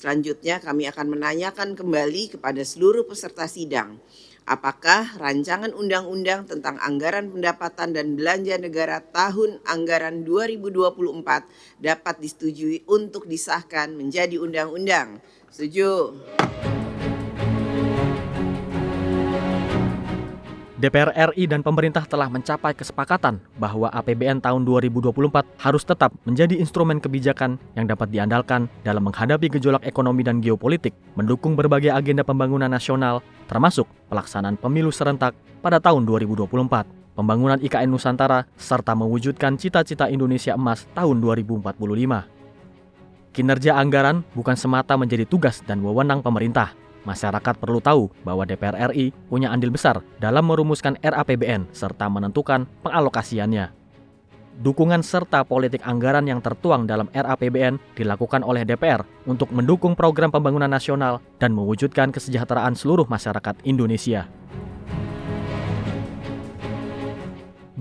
Selanjutnya kami akan menanyakan kembali kepada seluruh peserta sidang, apakah rancangan undang-undang tentang anggaran pendapatan dan belanja negara tahun anggaran 2024 dapat disetujui untuk disahkan menjadi undang-undang. Setuju? DPR RI dan pemerintah telah mencapai kesepakatan bahwa APBN tahun 2024 harus tetap menjadi instrumen kebijakan yang dapat diandalkan dalam menghadapi gejolak ekonomi dan geopolitik, mendukung berbagai agenda pembangunan nasional, termasuk pelaksanaan pemilu serentak pada tahun 2024, pembangunan IKN Nusantara, serta mewujudkan cita-cita Indonesia Emas tahun 2045. Kinerja anggaran bukan semata menjadi tugas dan wewenang pemerintah. Masyarakat perlu tahu bahwa DPR RI punya andil besar dalam merumuskan RAPBN serta menentukan pengalokasiannya. Dukungan serta politik anggaran yang tertuang dalam RAPBN dilakukan oleh DPR untuk mendukung program pembangunan nasional dan mewujudkan kesejahteraan seluruh masyarakat Indonesia.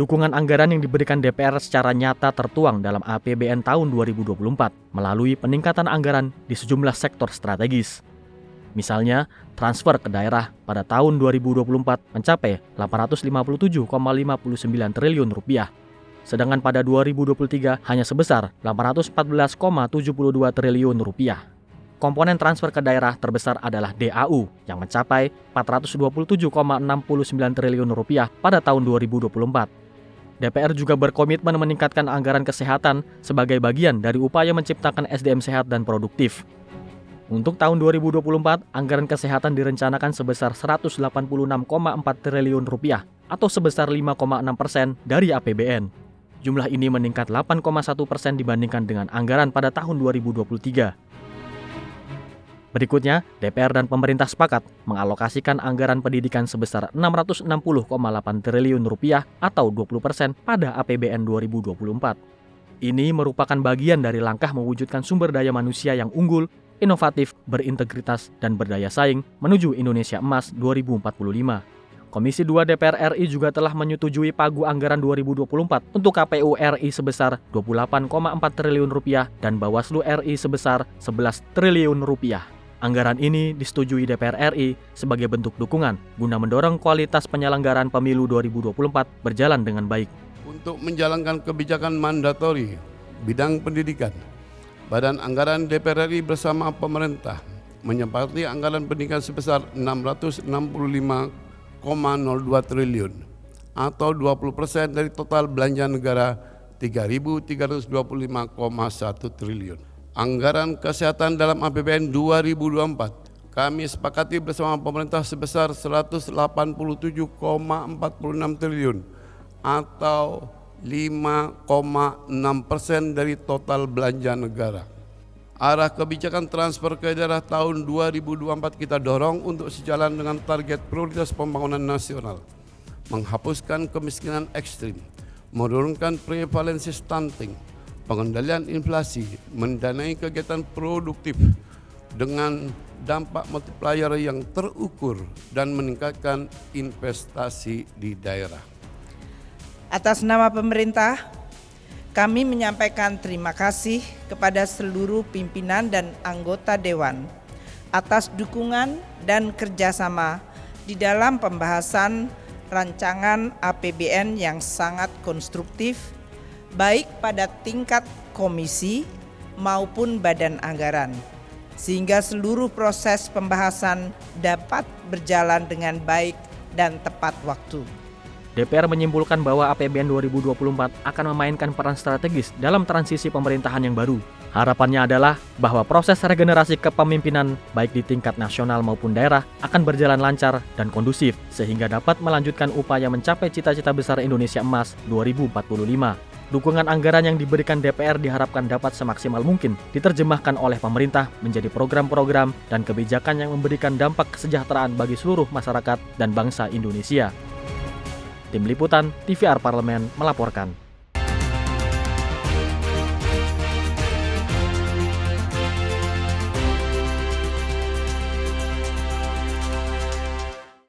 Dukungan anggaran yang diberikan DPR secara nyata tertuang dalam APBN tahun 2024 melalui peningkatan anggaran di sejumlah sektor strategis. Misalnya, transfer ke daerah pada tahun 2024 mencapai 857,59 triliun rupiah, sedangkan pada 2023 hanya sebesar 814,72 triliun rupiah. Komponen transfer ke daerah terbesar adalah DAU yang mencapai 427,69 triliun rupiah pada tahun 2024. DPR juga berkomitmen meningkatkan anggaran kesehatan sebagai bagian dari upaya menciptakan SDM sehat dan produktif. Untuk tahun 2024, anggaran kesehatan direncanakan sebesar 186,4 triliun rupiah atau sebesar 5,6% dari APBN. Jumlah ini meningkat 8,1% dibandingkan dengan anggaran pada tahun 2023. Berikutnya, DPR dan pemerintah sepakat mengalokasikan anggaran pendidikan sebesar 660,8 triliun rupiah atau 20% pada APBN 2024. Ini merupakan bagian dari langkah mewujudkan sumber daya manusia yang unggul, inovatif, berintegritas, dan berdaya saing menuju Indonesia Emas 2045. Komisi 2 DPR RI juga telah menyetujui pagu anggaran 2024 untuk KPU RI sebesar 28,4 triliun rupiah dan Bawaslu RI sebesar 11 triliun rupiah. Anggaran ini disetujui DPR RI sebagai bentuk dukungan guna mendorong kualitas penyelenggaraan pemilu 2024 berjalan dengan baik. Untuk menjalankan kebijakan mandatori bidang pendidikan, Badan Anggaran DPR RI bersama pemerintah menyepakati anggaran pendidikan sebesar 665,02 triliun atau 20% dari total belanja negara 3.325,1 triliun. Anggaran kesehatan dalam APBN 2024 kami sepakati bersama pemerintah sebesar 187,46 triliun atau 5,6% dari total belanja negara. Arah kebijakan transfer ke daerah tahun 2024 kita dorong untuk sejalan dengan target prioritas pembangunan nasional, menghapuskan kemiskinan ekstrim, menurunkan prevalensi stunting, pengendalian inflasi, mendanai kegiatan produktif dengan dampak multiplier yang terukur dan meningkatkan investasi di daerah. Atas nama pemerintah, kami menyampaikan terima kasih kepada seluruh pimpinan dan anggota Dewan atas dukungan dan kerjasama di dalam pembahasan rancangan APBN yang sangat konstruktif, baik pada tingkat komisi maupun badan anggaran, sehingga seluruh proses pembahasan dapat berjalan dengan baik dan tepat waktu. DPR menyimpulkan bahwa APBN 2024 akan memainkan peran strategis dalam transisi pemerintahan yang baru. Harapannya adalah bahwa proses regenerasi kepemimpinan baik di tingkat nasional maupun daerah akan berjalan lancar dan kondusif sehingga dapat melanjutkan upaya mencapai cita-cita besar Indonesia Emas 2045. Dukungan anggaran yang diberikan DPR diharapkan dapat semaksimal mungkin diterjemahkan oleh pemerintah menjadi program-program dan kebijakan yang memberikan dampak kesejahteraan bagi seluruh masyarakat dan bangsa Indonesia. Tim Liputan TVR Parlemen melaporkan.